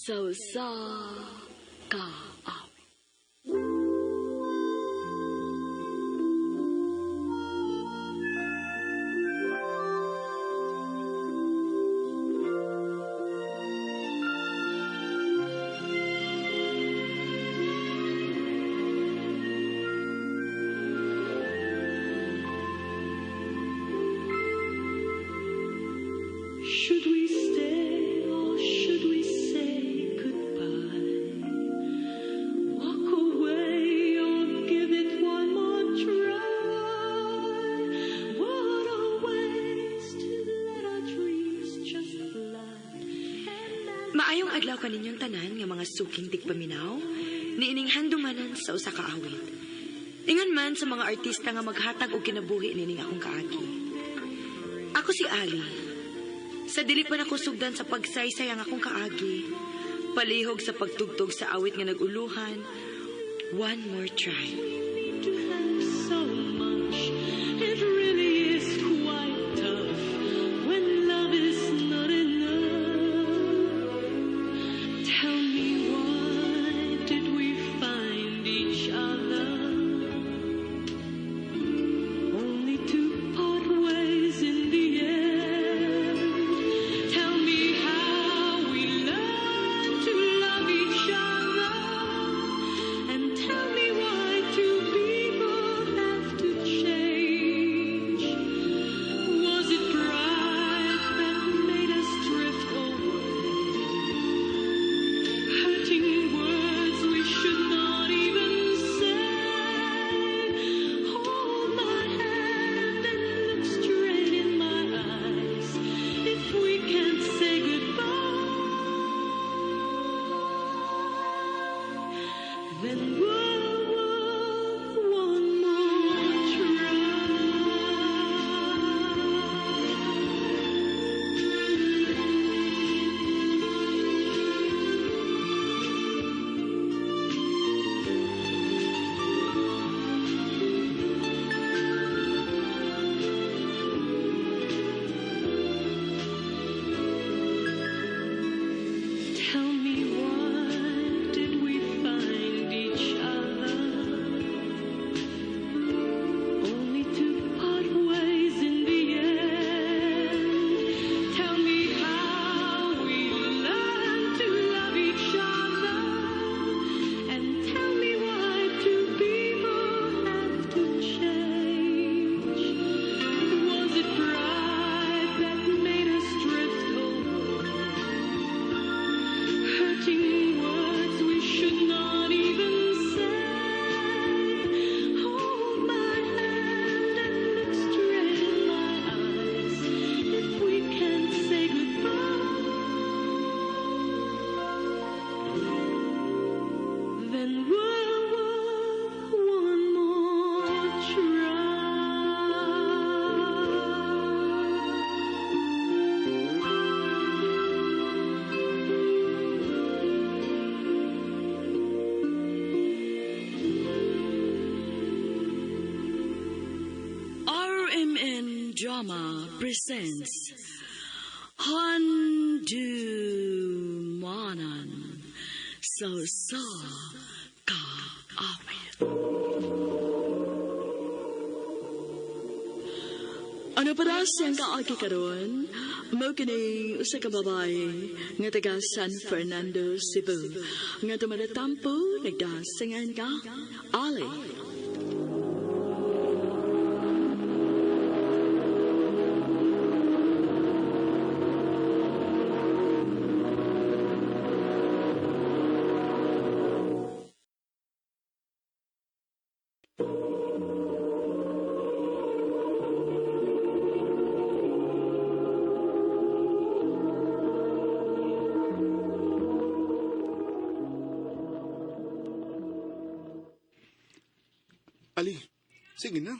sa ka. Should we stay or should we say goodbye? Walk away or give it one more try? What a waste to let our dreams just fly. Maayong adlaw kaninyong tanan nga mga suking tigpaminaw, niining handumanan sa usa ka awit. Ingon man sa mga artista nga maghatag og kinabuhi nining akong kaagi. Ako si Ali. Sa dili pa nako sugdan sa pagsaysay ang akong kaagi, palihog sa pagtugtog sa awit nga naguluhan, One More Try. To have so much, it really is quite tough when love is not enough. Tell me, why did we find each other? Only to part ways in the end. Tell me how we learned to love each other, and tell me why two people have to change. Was it pride that made us drift away? Hurting words we should not even say. Hold my hand and look straight in my eyes. If we can't say goodbye, then we'll one more try. Tell me, why did we find each other? Only to part ways in the end. Tell me how we learned to love each other, and tell me why two people have to change. Was it pride that made us drift away? Hurting words we should not even say. Hold my hand and look straight in my eyes. If we can't say goodbye, then we'll one more try. RMN Drama presents Handumanan sa ka awit. Ano para siyang kaagi karon? Mao kini usa ka babae nga taga San Fernando, Cebu. Nga tumadatampo nagdasingan ka Ali. Ali, sige na.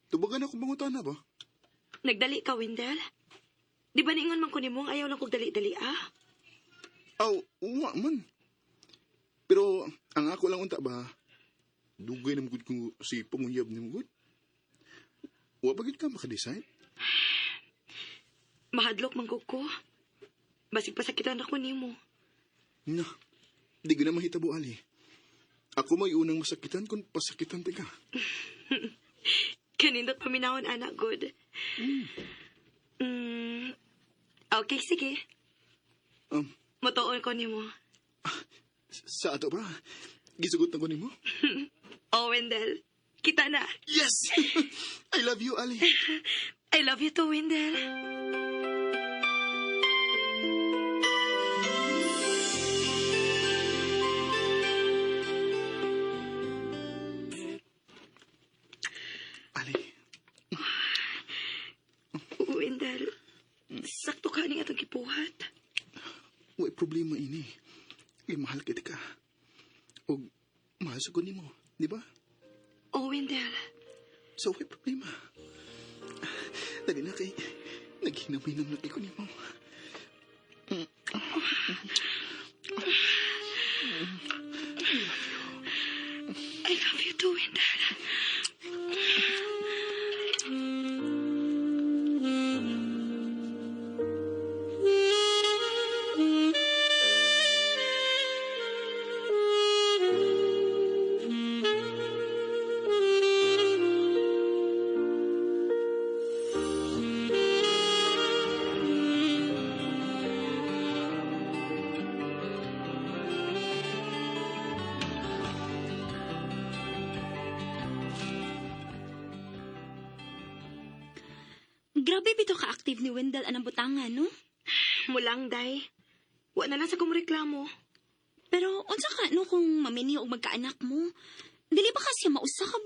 Tubagan ako mangutana ba? Nagdali ka, Wendell? Di ba niingon man ko nimo ayaw lang kog dali-dali Aw, uwa man. Pero ang ako lang unta ba, dugay na magud ko si panguyab ni magud. Wa bagid ka makadesign? Mahadlok man ko. Basig pasakitan ako nimo. Na, di ko na mahitabo, Ali. Ako may unang masakitan kung pasakitan ti ka. Kanindot paminahon, anak, good. Okay, sige. Motoon ko ni mo. Sa ato ba? Gisugot na ko ni mo? Oh, Wendell. Kita na. Yes! I love you, Ali. I love you too, Wendell. Ali, Wendell, sakto ka ning atong kipuhat. way problema ini. Mahal kita ka. O mahal sa ko ni mo, di ba? Oh, Wendell. So, way problema. Dali na kay naghinam-hinam na ko ni mo. I love you too, Wendell. Grabe bito ka-active ni Wendell anang butangan, no? Mulang, day. Wa na lang sa kumreklamo. Pero unsa ka no kung mamini og magkaanak mo? Dili ba kasi mausab?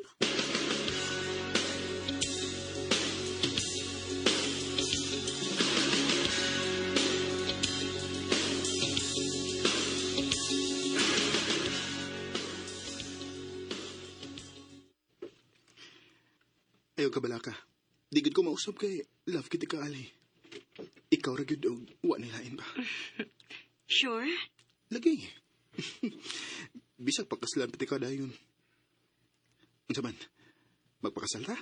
Ayaw ka bala ka. Di gud ko mausap kay love kita ka, Ali. Ikaw ra gyud og wa nilain ba? Sure? Lagi. Bisag pagkaslan pati ka dayon. Unsa man? Magpakasal ta?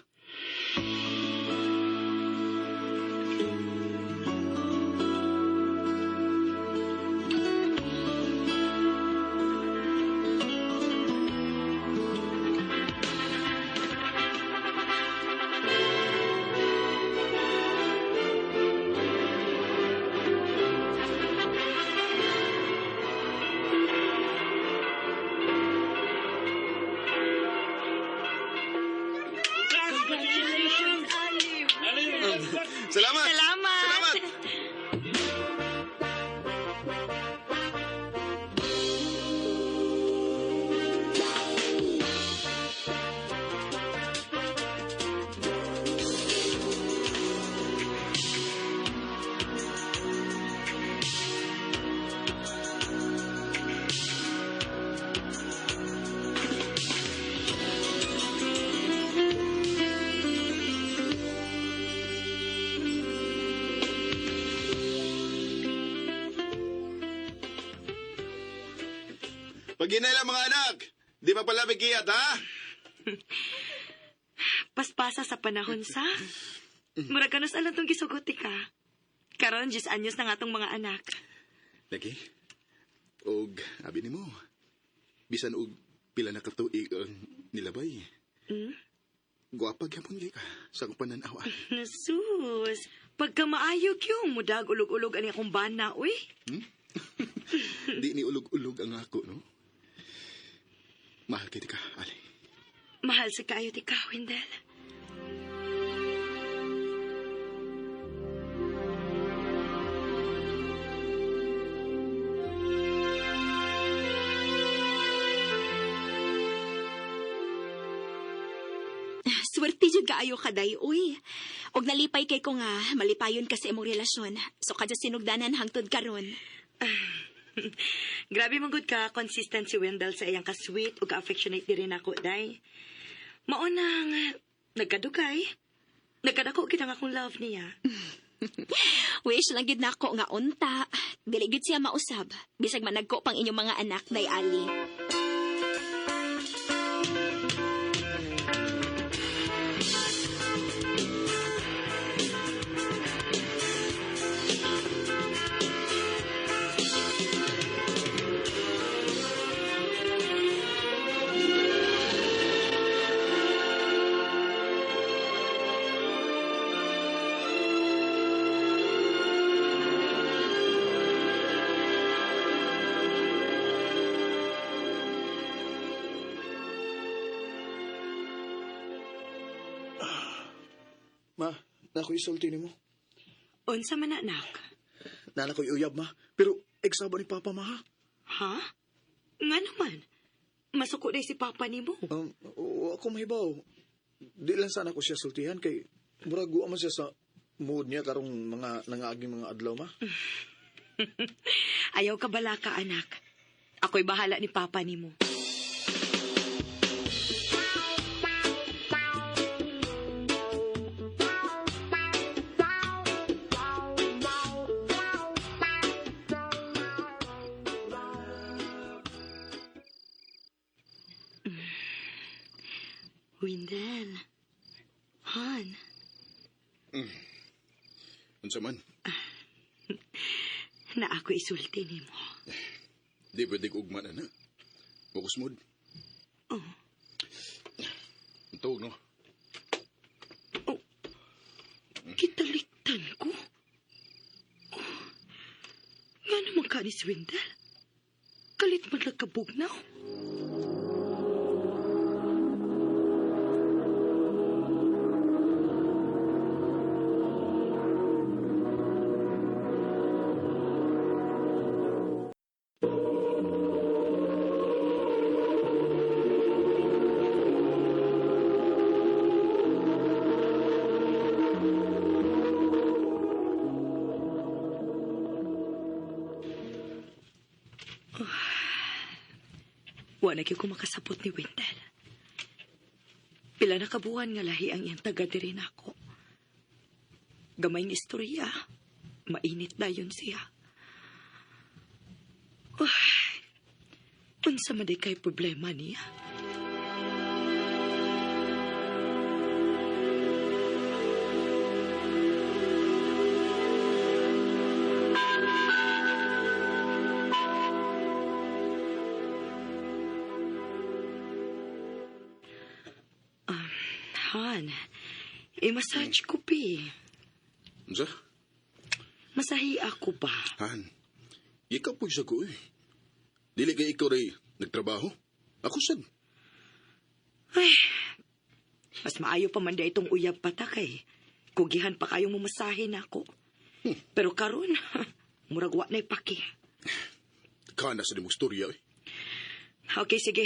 Congratulations, Ali. Salamat! Salamat! Salamat! Paginay lang mga anak! Di pa pala bigiyat, ha? Paspasa sa panahon sa. Murag kanos alam tong gisugot ka. Karon 10 anyos na nga tong mga anak. Lagi? Og, abi ni mo. Bisan og pila na katuig ang nilabay. Guwapa gyapon kay ka sa akong pananawan. Sus, pagka maayo yung mudag ulog-ulog ani akong bana, uy. Di ni ulog-ulog ang ako, no? Mahal kita ka, Ali. Mahal sa kaayo ti ka, Wendell. Swerte jud kaayo kaday, uy. Og nalipay kay ko nga malipayon kasi imong relasyon. So kadyo sinugdanan hangtod karon. Grabe man gud ka consistent si Wendell sa iyang ka-sweet ug ka-affectionate diri nako, day. Mao nang nagkadugay. Nagkadako kita nga akong love niya. Wish lang gid nako nga unta. Dili gid siya mausab. Bisag managko pang inyong mga anak, day Ali. Ma, nako'y isulti ni mo. Unsa man anak? Nako'y uyab, ma. Pero, eksaba ni Papa, ma, ha? Ha? Nga naman. Masuko na si Papa ni mo. Ako mahibaw. Di lang sana ko siya sultihan kay murago man siya sa mood niya karong mga nangaaging mga adlaw, ma. Ayaw ka bala ka, anak. Ako'y bahala ni Papa ni mo. Windel. Han. Unsa man? Na ako isulti ni mo. Di pwede ko ugman na. Focus mode. Oh. Tawag, no? Kitaliktan ko. Oh. Nga naman ka ni Swindle. Kalit man lang kabugnaw. Wala ko makasabot ni Wendell. Pila na kabuhan nga lahi ang iyang taga diri nako. Gamay ng istorya, mainit na yun siya. Unsa man di kay problema niya? Han, i-massage ko, pi. Unsa? Masahi ako ba? Han, ikaw po siya ko, eh. Dili kay ikaw rin nagtrabaho. Ako sad. Ay, mas maayo pa man da itong uyab patakay. Kugihan pa kayong mamasahin ako. Pero karon, muragwa na ipaki. Kana sa dimong storya, eh. Okay, sige.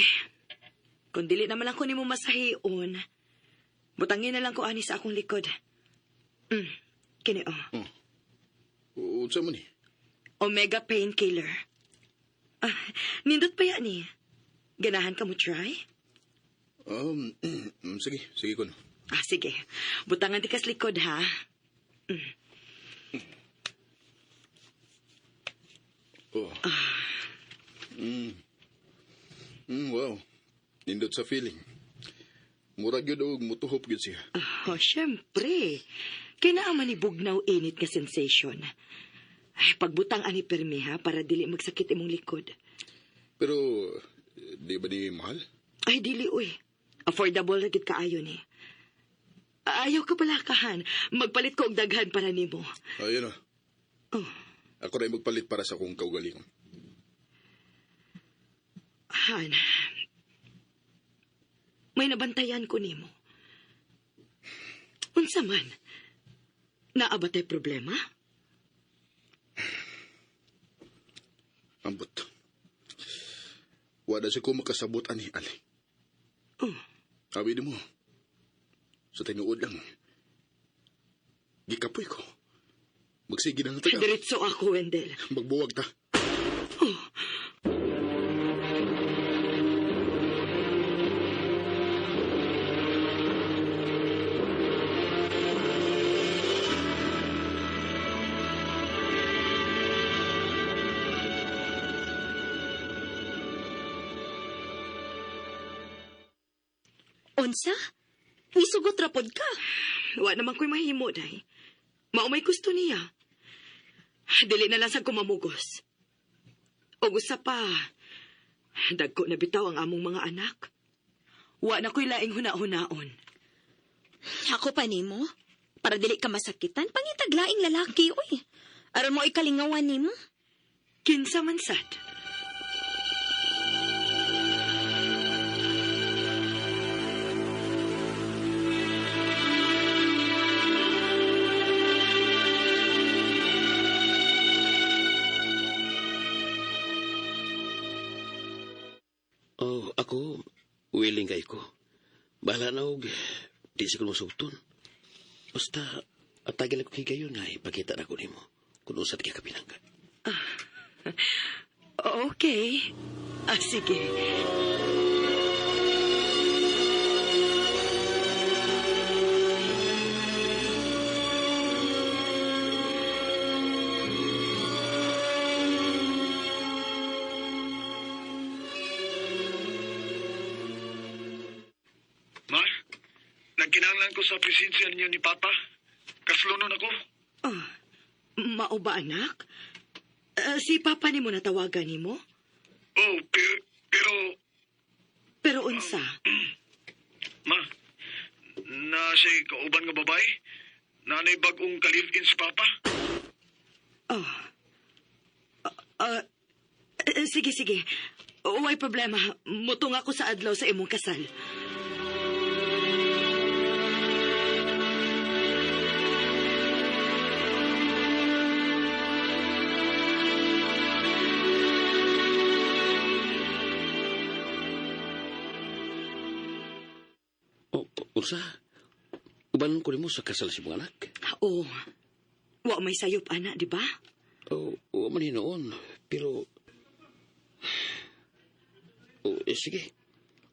Kung dili naman ako ni mo masahion, butangin na lang ko ani sa akong likod. Kini, oh. Unsa man, eh? Omega painkiller. Nindot pa yan, eh. Ganahan ka mo try? Sige ko, no. Sige. Butangan di kas likod, ha? Wow. Nindot sa feeling. Murag yun og mutuhop yun siya. Syempre. Kinaaman ni bugnaw init nga sensation. Ay, pagbutang ani permi, ha, para dili magsakit imong likod. Pero, di ba di mahal? Ay, dili, uy. Affordable na gid kaayo ni. Ayaw ka pala kahan. Magpalit ko og daghan para nimo. Ayun, ah. Oh. Ako rin magpalit para sa kong kaugalingon. Han, may nabantayan ko nimo. Unsa man? Naabatay problema? Ambot. Wala siya ko makasabot ani, Ali. Oh. Sabi mo, sa tinuod lang, gikapoy ko. Magsige na nga taga. Diretso ako, Wendell. Magbuwag ta. Unsa? Nisugot rapod ka. Wa naman ko'y mahimo, day. Maumay gusto niya. Dili na lang sa kumamugos. O gusto pa, dagko na bitaw ang among mga anak. Wa na ko'y laing huna-hunaon. Ako pa nimo? Para dili ka masakitan, pangitaglaing lalaki, uy. Aron mo ikalingawan nimo. Kinsa man sad. ako, willing kay ko. Bahala na og, di sa kong sugton. Basta, atagil ako higayon nga, ipakita na ko nimo kung usad kaya kapinangga. Okay. Sige. Ma, nagkinahanglan ko sa presensya ninyo ni Papa. Kaslunon ako. Mao ba, anak? Si Papa ni mo natawagan ni mo? Oh, pero... Pero unsa? Ma, na siya kauban nga babae? Nanay bagong ka-live-in si Papa? Sige. Way problema. Mutong ako sa adlaw sa imong kasal. Unsa? Uban ko nimo sa kasal si mong anak? Oo. Wa may sayop, anak, di ba? O man hinoon. Pero... sige.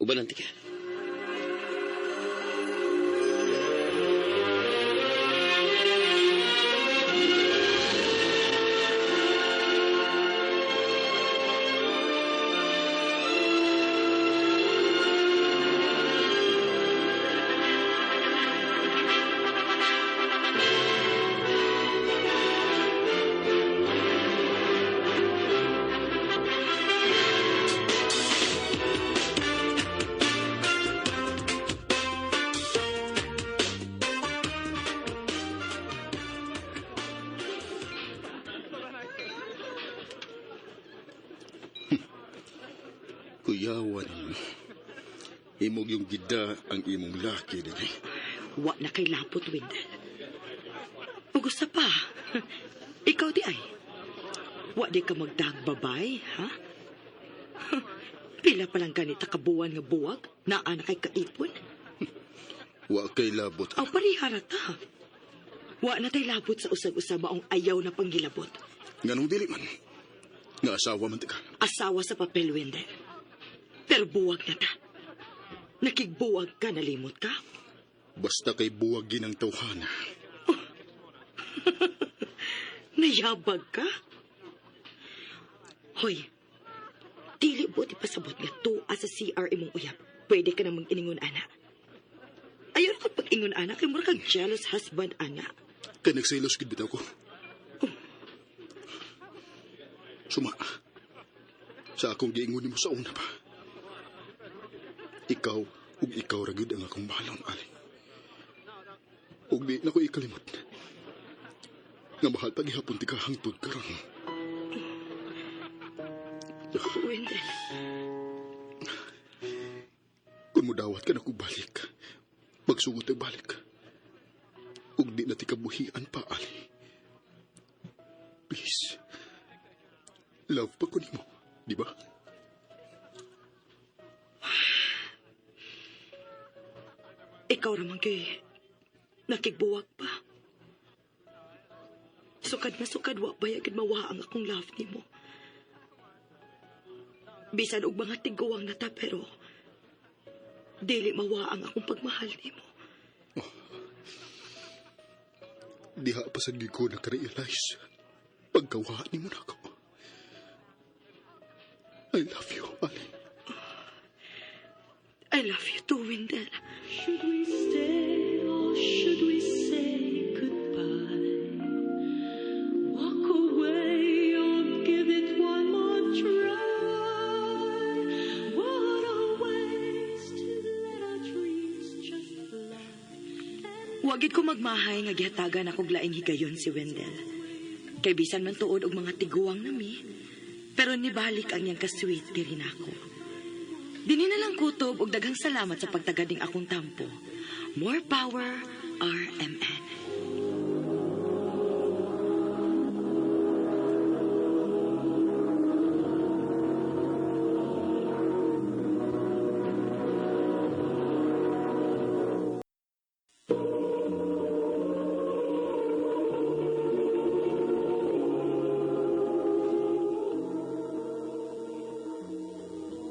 Uban nanti ka. Kuyawan ninyo. Imog yung gida ang imong laki din eh. Wa na kay lapot, Wendell. Ugusta pa. Ikaw di ay. Wa di ka magdagbabay, ha? Pila pa lang ganita kabuwan nga buwag na anak kay kaipon. Wa kay labot. Aw parihara ta. Wa na tay labot sa usag-usab maong ayaw na panggilabot. Nganong dili man. Nga asawa man ka. Asawa sa papel, Wendell. Pero buwag na ta. Nakigbuwag ka, nalimot ka? Basta kay buwagin ang tawhana. Nayabag ka? Hoy, dili buti pasabot nga tuwa sa CR imong uyab. Pwede ka namang iningon, ana. Ayaw na pag-ingon, ana, kay mura kang jealous husband, ana. Kaya nagsilos gid bitaw ko. Suma, sa akong giingon nimo sa una pa. Ikaw ug ikaw ra gyud ang akong bahalon, Ali. Ug di na ko ikalimot. Nga mahal pa gihapon ti ka hangtod karon. Wendell. Kung mudawat ka na kong balik, magsugot ay balik. Ug di na ti kabuhian pa, Ali. Please. Love pa ko nimo, di ba? Ikaw raman kay nakigbuwag pa. Sukad na sukad wa bayagid mawa ang akong love nimo. Bisan og mga tiguwang na ta pero dili mawa ang akong pagmahal nimo. Diha pa sa ko nakarealize pagkawaan nimo na ako. I love you, Ali. I love you too, Wendell. Should we stay or should we say goodbye? Walk away or give it one more try. What a waste to let our dreams just fly. Wagid ko magmahay nga gihatagan ako laing higayon si Wendell. Kay bisan man tuod og mga tiguwang nami, pero nibalik ang iyang ka-sweet diri nako. Dini na lang kutob og daghang salamat sa pagtagading akong tampo. More power, RMN.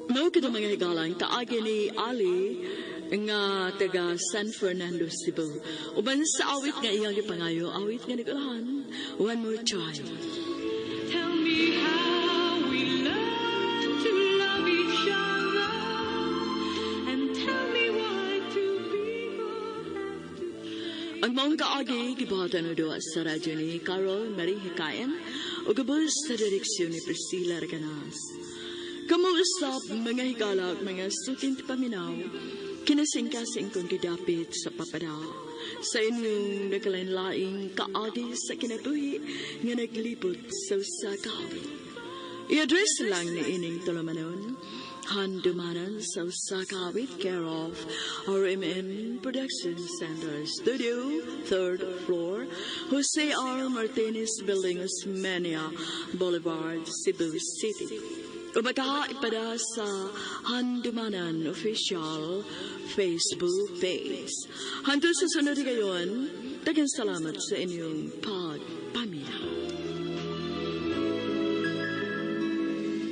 Mao kada mga higalang kaagi ni Ali nga taga San Fernando, Cebu. Uban sa awit nga iyang gipangayo, awit nga nagulahan. One more try. Tell me how we learn to love each other, and tell me why two people have to change. Ang maong kaagi, gibatan na doon sa radyo ni Carol Marie Hikayan o gabos sa direksyon ni Priscilla Raganas. Kamuusap mga higalak, mga suking paminaw, kinasingkasing kong gidapit sa papada sa inyong nagkalain-laing kaagi sa kinabuhi nga naglibot sa usakawit. I-address lang ni ining tulamanon, handumanan sa usakawit care of RMN Production Center Studio, 3rd floor, Jose R. Martinez Building, Osmeña Boulevard, Cebu City. Umaga ipada sa Handumanan Official Facebook page. Hantod sa sunod ngayon, daghang salamat sa inyong pagpaminaw.